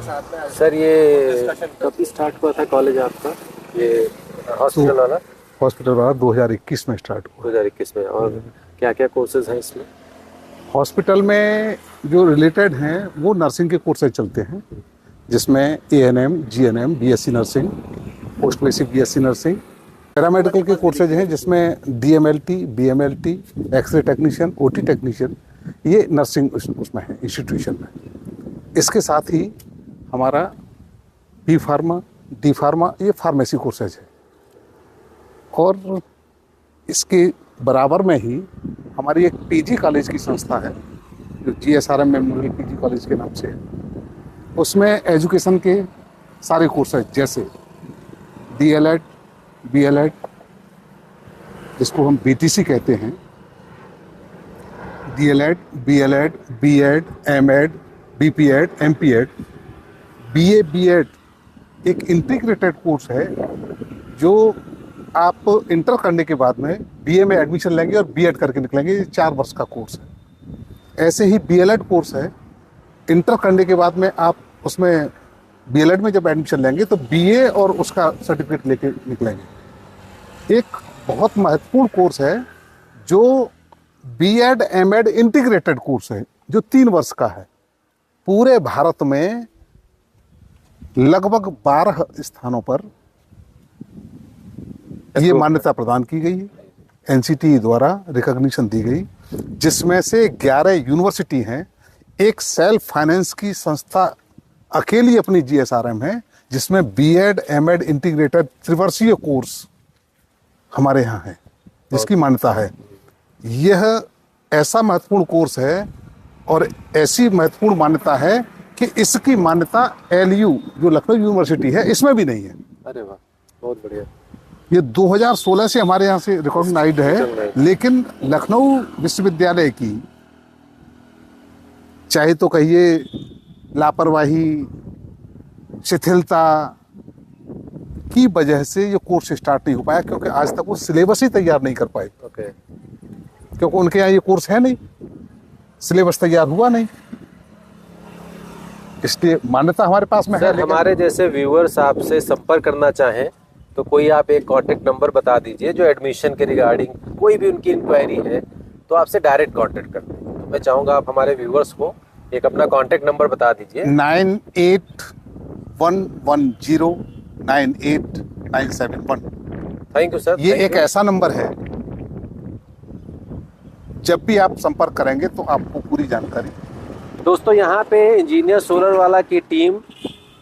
साथ में। सर ये कब स्टार्ट हुआ था कॉलेज आपका, ये हॉस्पिटल वाला? हॉस्पिटल वाला 2021 में स्टार्ट हुआ। 2021 में। और क्या क्या कोर्सेज हैं इसमें? हॉस्पिटल में जो रिलेटेड हैं वो नर्सिंग के कोर्सेज चलते हैं, जिसमें ANM, GNM, BSc nursing, post basic BSc nursing. Paramedical के कोर्सेज हैं जिसमें DMLT, BMLT, x ray technician, OT technician, ये नर्सिंग उसमें है इंस्टीट्यूशन में। इसके साथ ही हमारा B फार्मा, D फार्मा, ये फार्मेसी कोर्सेज है। और इसके बराबर में ही हमारी एक PG कॉलेज की संस्था है जो GSRM मेमोरियल PG कॉलेज के नाम से है। उसमें एजुकेशन के सारे कोर्सेज जैसे DLED, BLED, जिसको हम BTC कहते हैं, DLED, BLED, B.Ed, M.Ed, B.Ped, M.Ped, BA, B.Ed एक इंटीग्रेटेड कोर्स है जो आप इंटर करने के बाद में BA में एडमिशन लेंगे और B.Ed करके निकलेंगे। ये 4 वर्ष का कोर्स है। ऐसे ही BLED कोर्स है, इंटर करने के बाद में आप उसमें BLED में जब एडमिशन लेंगे तो BA और उसका सर्टिफिकेट लेके निकलेंगे। एक बहुत महत्वपूर्ण कोर्स है जो B.Ed, M.Ed इंटीग्रेटेड कोर्स है जो 3 वर्ष का है। पूरे भारत में लगभग 12 स्थानों पर ये मान्यता प्रदान की गई है, NCT द्वारा रिकॉग्निशन दी गई, जिसमें से 11 यूनिवर्सिटी हैं। एक सेल्फ फाइनेंस की संस्था अकेली अपनी GSRM है जिसमें B.Ed, M.Ed इंटीग्रेटेड त्रिवर्षीय कोर्स हमारे यहाँ है जिसकी मान्यता है। यह ऐसा महत्वपूर्ण कोर्स है और ऐसी महत्वपूर्ण मान्यता है कि इसकी मान्यता LU जो लखनऊ यूनिवर्सिटी है इसमें भी नहीं है। अरे वाह, बहुत बढ़िया। ये 2016 से हमारे यहाँ से रिकॉग्नाइज्ड है, लेकिन लखनऊ विश्वविद्यालय की चाहे तो कहिए लापरवाही, शिथिलता की वजह से ये कोर्स स्टार्ट नहीं हो पाया, क्योंकि आज तक वो सिलेबस ही तैयार नहीं कर पाए। क्योंकि उनके यहाँ ये कोर्स है नहीं, सिलेबस तैयार हुआ नहीं, इसलिए मान्यता हमारे पास में है। हमारे जैसे व्यूअर्स आपसे संपर्क करना चाहें तो कोई आप एक कांटेक्ट नंबर बता दीजिए जो एडमिशन के रिगार्डिंग कोई भी उनकी इंक्वायरी है तो आपसे डायरेक्ट कांटेक्ट करते हैं। तो मैं चाहूँगा आप हमारे व्यूअर्स को एक अपना कांटेक्ट नंबर बता दीजिए। 9811098971। Thank you sir. ये एक ऐसा नंबर है, जब भी आप संपर्क करेंगे तो आपको पूरी जानकारी। दोस्तों यहाँ पे इंजीनियर सोलर वाला की टीम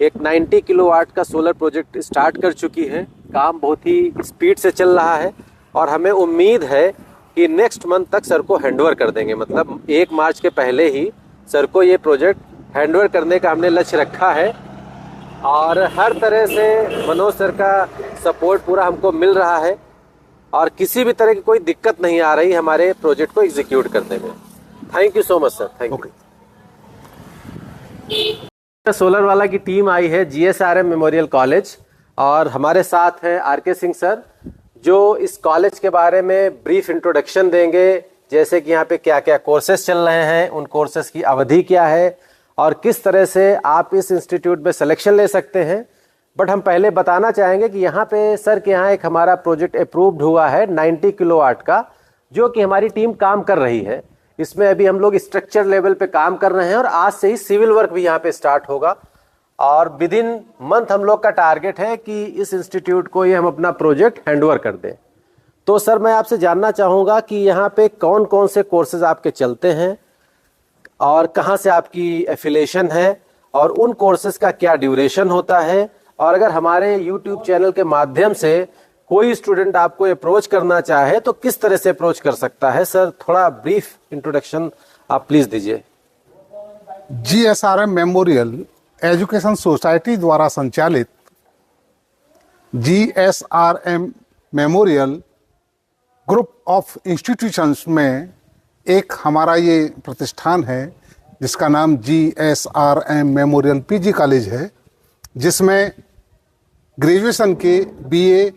एक 90 किलोवाट का सोलर प्रोजेक्ट स्टार्ट कर चुकी है। काम बहुत ही स्पीड से चल रहा है और हमें उम्मीद है कि नेक्स्ट मंथ तक सर को हैंडओवर कर देंगे। मतलब 1 मार्च के पहले ही सर को ये प्रोजेक्ट हैंडओवर करने का हमने लक्ष्य रखा है और हर तरह से मनोज सर का सपोर्ट पूरा हमको मिल रहा है और किसी भी तरह की कोई दिक्कत नहीं आ रही हमारे प्रोजेक्ट को एग्जीक्यूट करने में। Thank you so much sir. Thank you. Solar वाला की टीम आई है GSRM मेमोरियल कॉलेज और हमारे साथ हैं RK सिंह सर जो इस कॉलेज के बारे में ब्रीफ इंट्रोडक्शन देंगे, जैसे कि यहाँ पे क्या क्या कोर्सेज चल रहे हैं, उन कोर्सेज की अवधि क्या है और किस तरह से आप इस इंस्टीट्यूट में सिलेक्शन ले सकते हैं। बट हम पहले बताना चाहेंगे कि यहाँ पे सर के यहाँ एक हमारा प्रोजेक्ट अप्रूव्ड हुआ है 90 किलोवाट का, जो कि हमारी टीम काम कर रही है। इसमें अभी हम लोग स्ट्रक्चर लेवल पे काम कर रहे हैं और आज से ही सिविल वर्क भी यहाँ पे स्टार्ट होगा और विद इन मंथ हम लोग का टारगेट है कि इस इंस्टीट्यूट को ये हम अपना प्रोजेक्ट हैंडओवर कर दें। तो सर मैं आपसे जानना चाहूँगा कि यहाँ पे कौन कौन से कोर्सेज आपके चलते हैं और कहाँ से आपकी एफिलिएशन है और उन कोर्सेज का क्या ड्यूरेशन होता है, और अगर हमारे YouTube चैनल के माध्यम से कोई स्टूडेंट आपको अप्रोच करना चाहे तो किस तरह से अप्रोच कर सकता है। सर थोड़ा ब्रीफ इंट्रोडक्शन आप प्लीज दीजिए। GSRM मेमोरियल एजुकेशन सोसाइटी द्वारा संचालित GSRM memorial group of institutions में एक हमारा ये प्रतिष्ठान है जिसका नाम GSRM मेमोरियल PG कॉलेज है, जिसमें ग्रेजुएशन के BA,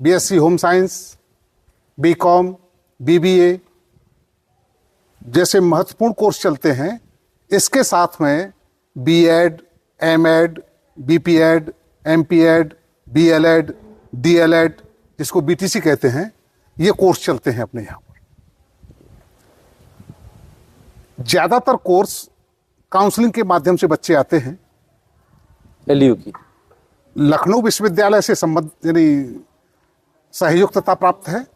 BSc home science, BCom, BBA जैसे महत्वपूर्ण कोर्स चलते हैं। इसके साथ में B Ed, M Ed, B P Ed, M P Ed, D El Ed, D El Ed, जिसको बीटीसी कहते हैं, ये कोर्स चलते हैं अपने यहाँ पर। ज्यादातर कोर्स काउंसलिंग के माध्यम से बच्चे आते हैं। एलयू की लखनऊ विश्वविद्यालय से संबंध यानी सहयोगिता प्राप्त है।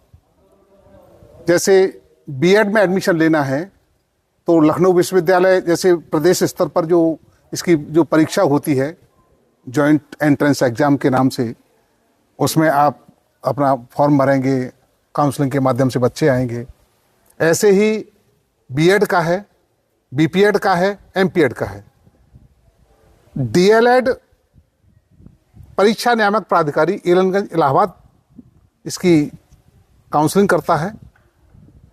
जैसे बीएड में एडमिशन लेना है तो लखनऊ विश्वविद्यालय जैसे प्रदेश स्तर पर जो इसकी जो परीक्षा होती है जॉइंट एंट्रेंस एग्जाम के नाम से, उसमें आप अपना फॉर्म भरेंगे, काउंसलिंग के माध्यम से बच्चे आएंगे। ऐसे ही बीएड का है, बीपीएड का है, एमपीएड का है। डीएलएड परीक्षा नियामक प्राधिकारी एलनगंज इलाहाबाद इसकी काउंसलिंग करता है।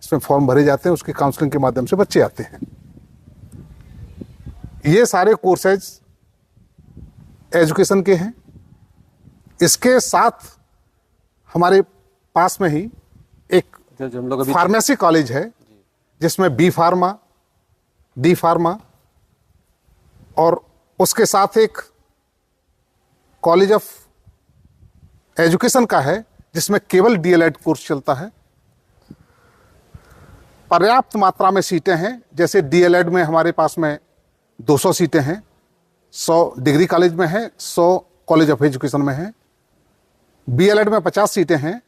इसमें फॉर्म भरे जाते हैं, उसकी काउंसलिंग के माध्यम से बच्चे आते हैं। ये सारे कोर्सेज एजुकेशन के हैं। इसके साथ हमारे पास में ही एक जो हम लोग अभी फार्मेसी कॉलेज है जिसमें बी फार्मा, डी फार्मा और उसके साथ एक कॉलेज ऑफ एजुकेशन का है जिसमें केवल डीएलएड कोर्स चलता है। पर्याप्त मात्रा में सीटें हैं। जैसे डीएलएड में हमारे पास में 200 सीटें हैं, 100 डिग्री कॉलेज में है, 100 कॉलेज ऑफ एजुकेशन में है। बीएलएड में 50 सीटें हैं,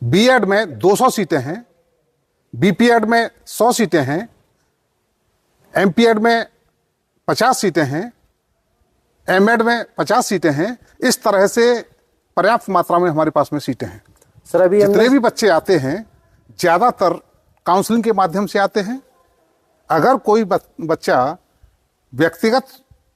बीएड में 200 सीटें हैं, बीपीएड में 100 सीटें हैं, एमपीएड में 50 सीटें हैं, एमएड में 50 सीटें हैं। इस तरह से पर्याप्त मात्रा में हमारे पास में सीटें हैं। सर अभी जितने भी बच्चे आते हैं ज्यादातर काउंसलिंग के माध्यम से आते हैं। अगर कोई बच्चा व्यक्तिगत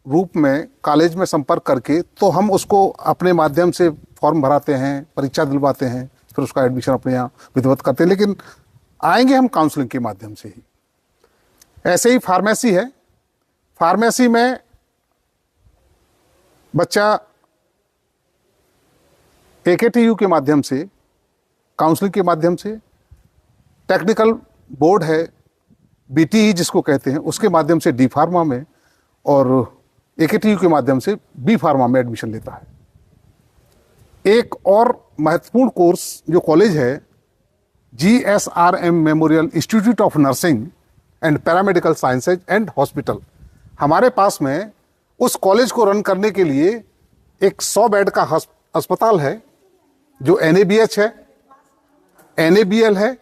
रूप में कॉलेज में संपर्क करके, तो हम उसको अपने माध्यम से फॉर्म भराते हैं, परीक्षा दिलवाते हैं, फिर उसका एडमिशन अपने यहाँ विधिवत करते हैं। लेकिन आएंगे हम काउंसलिंग के माध्यम से ही। ऐसे ही फार्मेसी है। फार्मेसी में बच्चा एकेटीयू के माध्यम से, काउंसलिंग के माध्यम से, टेक्निकल बोर्ड है बीटीई जिसको कहते हैं, उसके माध्यम से डी फार्मा में और एकेटीयू के माध्यम से बी फार्मा में एडमिशन लेता है। एक और महत्वपूर्ण कोर्स जो कॉलेज है GSRM memorial institute of nursing and paramedical sciences and hospital. हमारे पास में उस कॉलेज को रन करने के लिए एक 100 बेड का अस्पताल है जो NABH है, NABL है।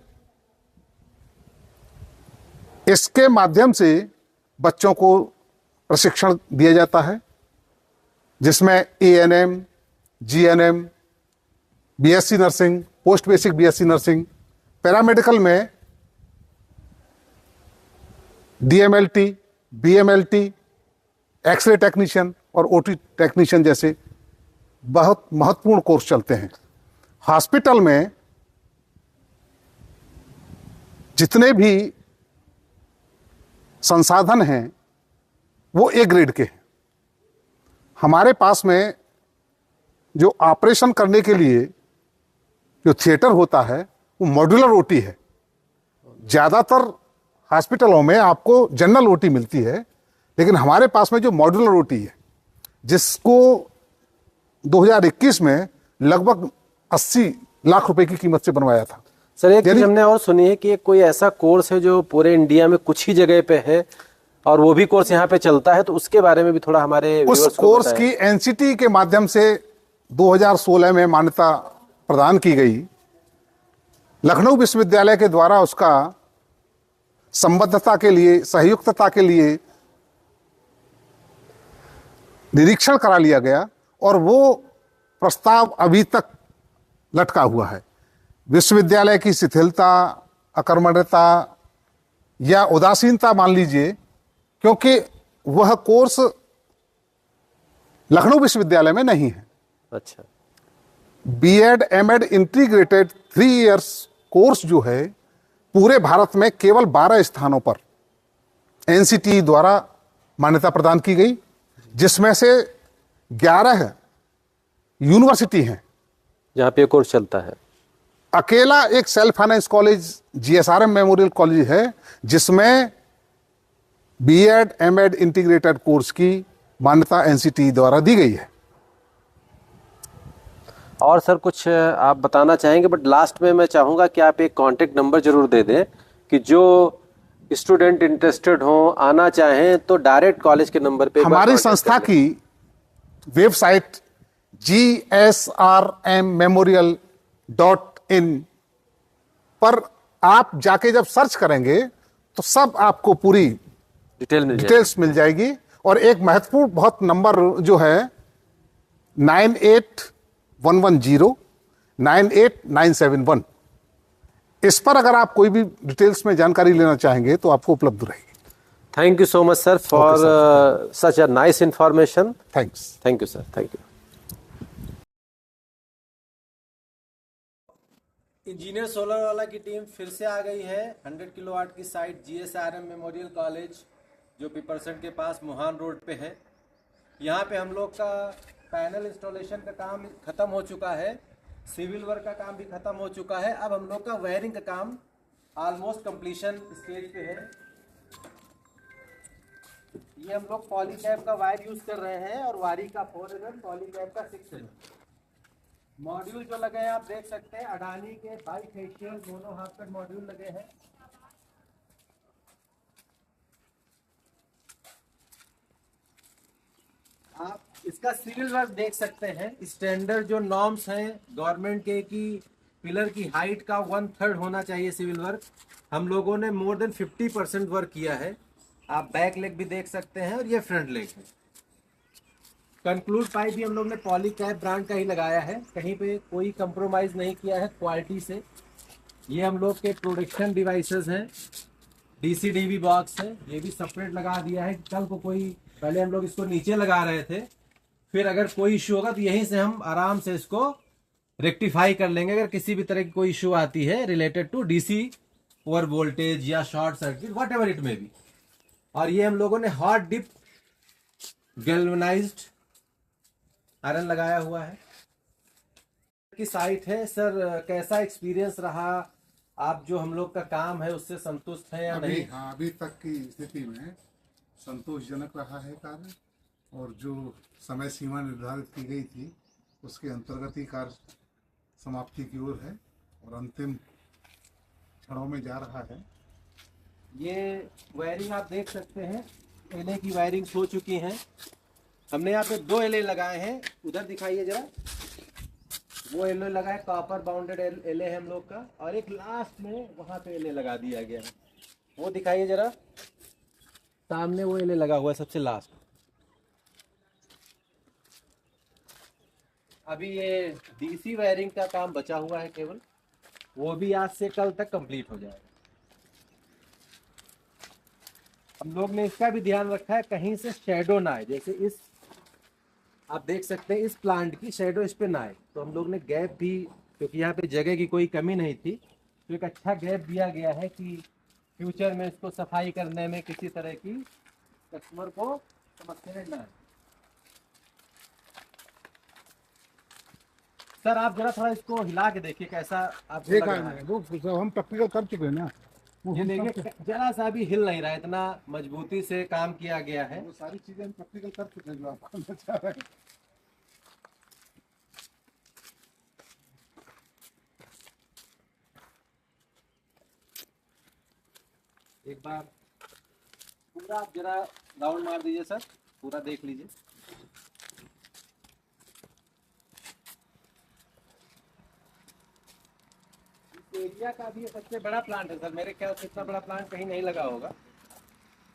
इसके माध्यम से बच्चों को प्रशिक्षण दिया जाता है जिसमें ANM, GNM, BSc nursing, post basic BSc nursing, paramedical में DMLT, BMLT, एक्सरे टेक्नीशियन और OT टेक्नीशियन जैसे बहुत महत्वपूर्ण कोर्स चलते हैं। हॉस्पिटल में जितने भी संसाधन हैं वो A ग्रेड के हैं। हमारे पास में जो ऑपरेशन करने के लिए जो थिएटर होता है वो मॉड्यूलर OT है। ज़्यादातर हॉस्पिटलों में आपको जनरल OT मिलती है, लेकिन हमारे पास में जो मॉड्यूलर OT है जिसको 2021 में लगभग 80 लाख रुपए की कीमत से बनवाया था। सर एक चीज हमने और सुनी है कि एक कोई ऐसा कोर्स है जो पूरे इंडिया में कुछ ही जगह पे है और वो भी कोर्स यहाँ पे चलता है, तो उसके बारे में भी थोड़ा हमारे उस कोर्स की NCT के माध्यम से 2016 में मान्यता प्रदान की गई। लखनऊ विश्वविद्यालय के द्वारा उसका संबद्धता के लिए, सहयुक्तता के लिए निरीक्षण करा लिया गया और वो प्रस्ताव अभी तक लटका हुआ है। विश्वविद्यालय की शिथिलता, अकर्मण्यता या उदासीनता मान लीजिए, क्योंकि वह कोर्स लखनऊ विश्वविद्यालय में नहीं है। अच्छा, B Ed M Ed integrated 3 years course जो है पूरे भारत में केवल 12 स्थानों पर NCT द्वारा मान्यता प्रदान की गई, जिसमें से 11 यूनिवर्सिटी हैं जहाँ पे कोर्स चलता है। अकेला एक self finance college GSRM memorial college है जिसमें बीएड एमएड इंटीग्रेटेड कोर्स की मान्यता एनसीटी द्वारा दी गई है। और सर कुछ आप बताना चाहेंगे, बट लास्ट में मैं चाहूँगा कि आप एक कांटेक्ट नंबर जरूर दे दें कि जो स्टूडेंट इंटरेस्टेड हो, आना चाहें, तो डायरेक्ट कॉलेज के नंबर पे एक बार हमारी कांटेक्ट संस्था कर लें। की वेबसाइट gsrmmemorial.in पर आप जाके जब सर्च करेंगे तो सब आपको पूरी डिटेल मिल जाए। डिटेल्स मिल जाएगी। और एक महत्वपूर्ण बहुत नंबर जो है 9811098971, इस पर अगर आप कोई भी डिटेल्स में जानकारी लेना चाहेंगे तो आपको उपलब्ध रहेगी। Thank you so much sir for such a nice information. Thanks. Thank you sir, thank you. Engineer solar वाला की टीम फिर से आ गई है 100 किलोवाट की साइट जीएसआरएम मेमोरियल कॉलेज, जो पिपरसट के पास मुहान रोड पे है। यहाँ पे हम लोग का पैनल इंस्टॉलेशन का काम खत्म हो चुका है, सिविल वर्क का काम भी खत्म हो चुका है। अब हम लोग का वायरिंग का काम ऑलमोस्ट कंप्लीशन स्टेज पे है। ये हम लोग पॉलीकैब का वायर यूज कर रहे हैं और वारी का 4 mm, पॉलीकैब का 6 mm। मॉड्यूल जो लगे हैं आप देख सकते हैं, अडानी के बाईफेशियल दोनों हाफ कट मॉड्यूल लगे हैं। आप इसका सिविल वर्क देख सकते हैं। स्टैंडर्ड जो नॉर्म्स हैं गवर्नमेंट के कि पिलर की हाइट का 1/3 होना चाहिए सिविल वर्क, हम लोगों ने मोर देन 50% वर्क किया है। आप बैक लेग भी देख सकते हैं और ये फ्रंट लेग है। कंक्लूड पाइप भी हम लोग ने पॉलीकैब ब्रांड का ही लगाया है, कहीं पे कोई कंप्रोमाइज नहीं किया है क्वालिटी से। ये हम लोग के प्रोडक्शन डिवाइसेस हैं, डीसी-डीवी बॉक्स है, ये भी सेपरेट लगा दिया है। कल को कोई, पहले हम लोग इसको नीचे लगा रहे थे, फिर अगर कोई इशू होगा तो यहीं से हम आराम से इसको रेक्टिफाई कर लेंगे अगर किसी भी तरह की कोई इशू आती है related to DC over voltage या short circuit, whatever it may be. और ये हम लोगों ने हॉट डिप गैल्वेनाइज्ड आयरन लगाया हुआ है। की साइट है सर, कैसा एक्सपीरियंस रहा? आप जो हम लोग का काम है उससे संतुष्ट हैं या नहीं? हाँ, अभी तक की स्थिति में संतोषजनक रहा है कार्य, और जो समय सीमा निर्धारित की गई थी उसके अंतर्गत ही कार्य समाप्ति की ओर है और अंतिम क्षणों में जा रहा है। ये वायरिंग आप देख सकते हैं, एलए की वायरिंग हो चुकी है। हमने यहाँ पे 2 एलए लगाए हैं, उधर दिखाइए जरा। वो एलए लगा है, कॉपर बाउंडेड एलए है हम लोग का, और एक लास्ट में वहाँ पे एलए लगा दिया गया है। वो दिखाइए जरा, सामने वो एलए लगा हुआ है सबसे लास्ट। अभी ये डीसी वायरिंग का काम बचा हुआ है केवल, वो भी आज से कल तक कंप्लीट हो जाएगा। हम लोग ने इसका भी ध्यान रखा है कहीं से शेडो ना आए, जैसे इस आप देख सकते हैं इस प्लांट की शेडो इस पे ना आए, तो हम लोग ने गैप भी, क्योंकि यहाँ पे जगह की कोई कमी नहीं थी, तो एक अच्छा गैप दिया गया है कि फ्यूचर में इसको सफाई करने में किसी तरह की कस्टमर को समस्या ना आए। सर आप जरा थोड़ा इसको हिला के देखिए कैसा आपको लग रहा है। वो हम प्रैक्टिकल कर चुके हैं ना, ये देखिए जरा सा भी हिल नहीं रहा है, इतना मजबूती से काम किया गया है। वो सारी चीजें हम प्रैक्टिकल कर चुके हैं जो आप करना चाह रहे हैं। एक बार पूरा आप जरा राउंड मार दीजिए सर, पूरा देख लीजिए। इस एरिया का भी सबसे बड़ा प्लांट है सर, मेरे ख्याल से इतना बड़ा प्लांट कहीं नहीं लगा होगा।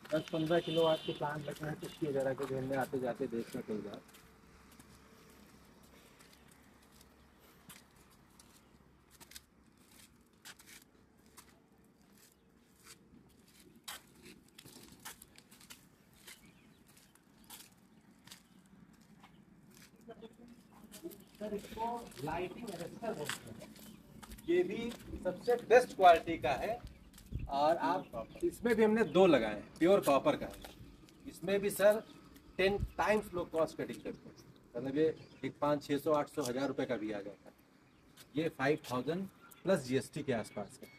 10-15 किलोवाट के प्लांट लगे हैं, किसी जगह के घेरने आते जाते देखना कई बार। सर इसको लाइटिंग अरेस्टर बोलते हैं, ये भी सबसे बेस्ट क्वालिटी का है। और आप इसमें भी हमने 2 लगाए हैं, प्योर कॉपर का है। इसमें भी sir 10 times low cost cutting करते हैं, मतलब ये एक 500, 600, 800, 1000 रुपये का भी आ जाता है। ये 5000 प्लस जीएसटी के आसपास है।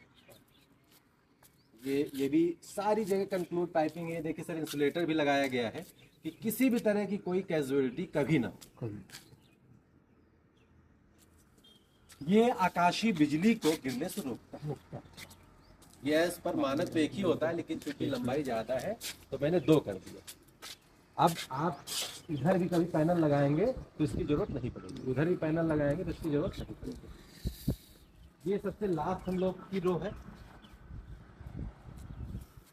ये भी सारी जगह कंक्लूड पाइपिंग है। देखिए सर, इंसुलेटर भी लगाया गया है कि किसी भी तरह की कोई कैजुअलिटी कभी ना हो। ये आकाशीय बिजली को गिरने से रोकता है। यस, पर मानक तो एक ही होता है, लेकिन चूंकि लंबाई ज्यादा है तो मैंने 2 कर दिया। अब आप इधर भी कभी पैनल लगाएंगे तो इसकी जरूरत नहीं पड़ेगी, उधर भी पैनल लगाएंगे तो इसकी जरूरत नहीं पड़ेगी। ये सबसे लास्ट हम लोग की रो है,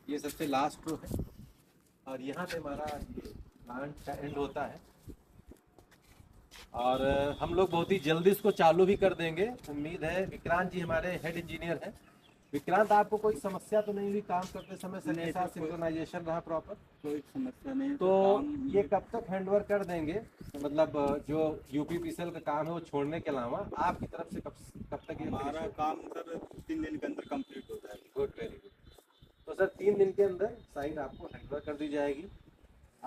ये सबसे लास्ट रो है, और यहाँ पे हमारा ये प्लांट का एंड होता है। और हम लोग बहुत ही जल्दी इसको चालू भी कर देंगे, उम्मीद है। विक्रांत जी हमारे हेड इंजीनियर हैं। विक्रांत, आपको कोई समस्या तो नहीं हुई काम करते समय? सर के साथ सिंक्रोनाइजेशन रहा प्रॉपर? कोई समस्या नहीं। तो ये कब तक हैंडओवर कर देंगे? मतलब जो यूपीपीसीएल का काम है वो छोड़ने के अलावा आपकी तरफ से कब तक? हमारा काम सर 3 दिन के अंदर कंप्लीट होता है। Good, very good. तो सर 3 दिन के अंदर साइट आपको हैंडओवर कर दी जाएगी।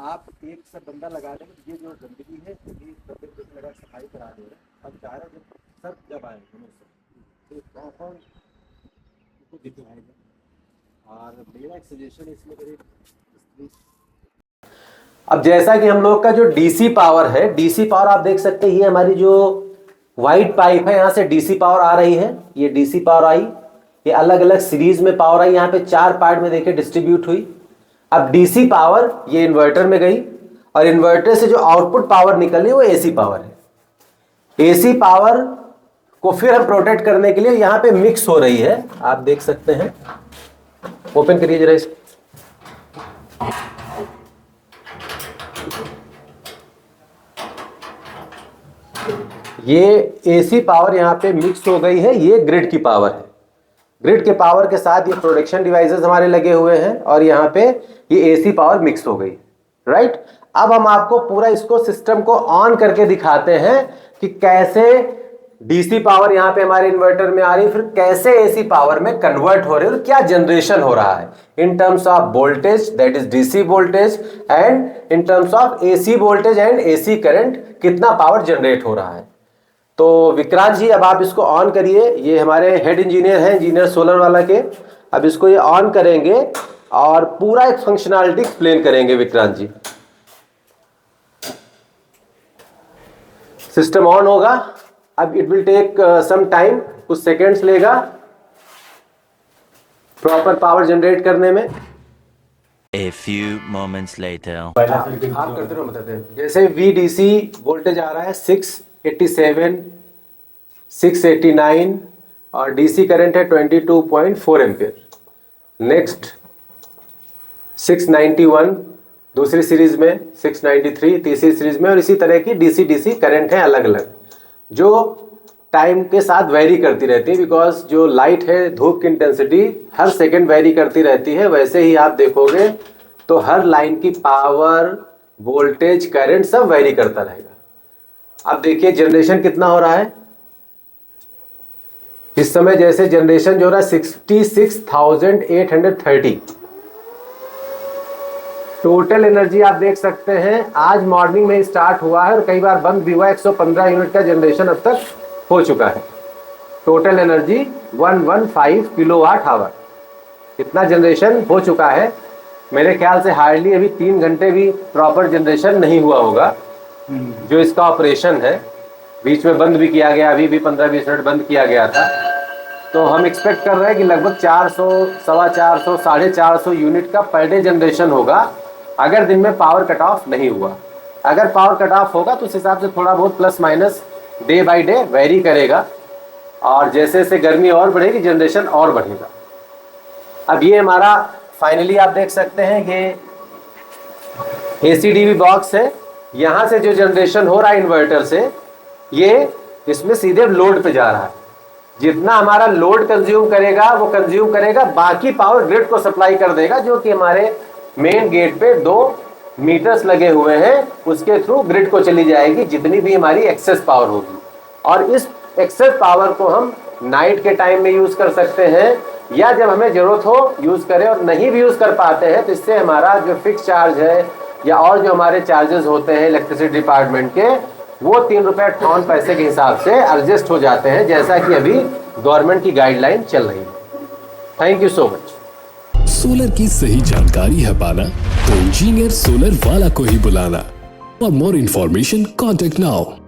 आप एक सब बंदा लगा देंगे, ये जो गंदगी है ये सब लगा सफाई करा देंगे। अब चाह रहे हैं सर जब आएंगे तो कौन को दिखाएगा। और मेरा एक सजेशन इसमें करें, अब जैसा कि हम लोग का जो डीसी पावर है, डीसी पावर आप देख सकते हैं, ये हमारी जो वाइट पाइप है यहाँ से डीसी पावर आ रही है। ये डीसी पावर आई, ये अलग अलग सीरीज में पावर आई, यहाँ पे 4 पार्ट में देखिए डिस्ट्रीब्यूट हुई। अब डीसी पावर ये इन्वर्टर में गई, और इन्वर्टर से जो आउटपुट पावर निकली वो एसी पावर है। एसी पावर को फिर हम प्रोटेक्ट करने के लिए यहाँ पे मिक्स हो रही है, आप देख सकते हैं। ओपन करिए जरा इसको। ये एसी पावर यहाँ पे मिक्स हो गई है, ये ग्रिड की पावर है। ग्रिड के पावर के साथ ये प्रोडक्शन डिवाइसेस हमारे लगे हुए हैं, और यहाँ पे ये एसी पावर मिक्स हो गई, राइट। अब हम आपको पूरा इसको सिस्टम को ऑन करके दिखाते हैं कि कैसे डीसी पावर यहाँ पे हमारे इन्वर्टर में आ रही है, फिर कैसे एसी पावर में कन्वर्ट हो रही है और क्या जनरेशन हो रहा है in terms of voltage, that is DC voltage, and in terms of AC voltage and AC current, कितना पावर जनरेट हो रहा है। तो विक्रांत जी अब आप इसको ऑन करिए। ये हमारे हेड इंजीनियर हैं, इंजीनियर सोलर वाला के। अब इसको ये ऑन करेंगे और पूरा एक फंक्शनैलिटी एक्सप्लेन करेंगे विक्रांत जी। सिस्टम ऑन होगा। अब it will take some time, कुछ सेकेंड्स लेगा प्रॉपर पावर जनरेट करने में। A few moments later. आप करते रहो, बताते हैं। जैसे VDC वोल्टेज आ रहा है 687, 689, और डीसी करंट है 22.4 एम्पियर। नेक्स्ट 691 दूसरी सीरीज में, 693 तीसरी सीरीज में, और इसी तरह की डीसी करंट है अलग अलग, जो टाइम के साथ वेरी करती रहती है। बिकॉज जो लाइट है, धूप की इंटेंसिटी हर सेकंड वेरी करती रहती है। वैसे ही आप देखोगे तो हर लाइन की पावर, वोल्टेज, करंट सब वेरी करता रहेगा। अब देखिए जनरेशन कितना हो रहा है इस समय। जैसे जनरेशन जो हो रहा है 66,830। टोटल एनर्जी आप देख सकते हैं आज मॉर्निंग में स्टार्ट हुआ है और कई बार बंद भी हुआ। 115 यूनिट का जनरेशन अब तक हो चुका है। टोटल एनर्जी 115 किलोवाट आवर, इतना जनरेशन हो चुका है। मेरे ख्याल से हार्डली अभी 3 घंटे भी प्रॉपर जनरेशन नहीं हुआ होगा जो इसका ऑपरेशन है। बीच में बंद भी किया गया, अभी भी 15-20 मिनट बंद किया गया था। तो हम एक्सपेक्ट कर रहे हैं कि लगभग 400, 450, 450 यूनिट का पर डे जनरेशन होगा, अगर दिन में पावर कट ऑफ नहीं हुआ। अगर पावर कट ऑफ होगा तो उस हिसाब से थोड़ा बहुत plus minus day by day very करेगा, और जैसे जैसे गर्मी और बढ़ेगी जनरेशन और बढ़ेगा। अब ये हमारा फाइनली आप देख सकते हैं ये ACDV बॉक्स है। यहाँ से जो जनरेशन हो रहा है इन्वर्टर से, ये इसमें सीधे लोड पे जा रहा है। जितना हमारा लोड कंज्यूम करेगा वो कंज्यूम करेगा, बाकी पावर ग्रिड को सप्लाई कर देगा, जो कि हमारे मेन गेट पे 2 मीटर्स लगे हुए हैं, उसके थ्रू ग्रिड को चली जाएगी जितनी भी हमारी एक्सेस पावर होगी। और इस एक्सेस पावर को हम नाइट के टाइम में यूज कर सकते हैं, या जब हमें जरूरत हो यूज करें, और नहीं भी यूज कर पाते हैं तो इससे हमारा जो फिक्स चार्ज है या और जो हमारे चार्जेस होते हैं इलेक्ट्रिसिटी डिपार्टमेंट के, वो 3 रुपए टन पैसे के हिसाब से एडजस्ट हो जाते हैं, जैसा कि अभी गवर्नमेंट की गाइडलाइन चल रही है। Thank you so much. Solar की सही जानकारी है पाना तो इंजीनियर सोलर वाला को ही बुलाना। For more information, contact now.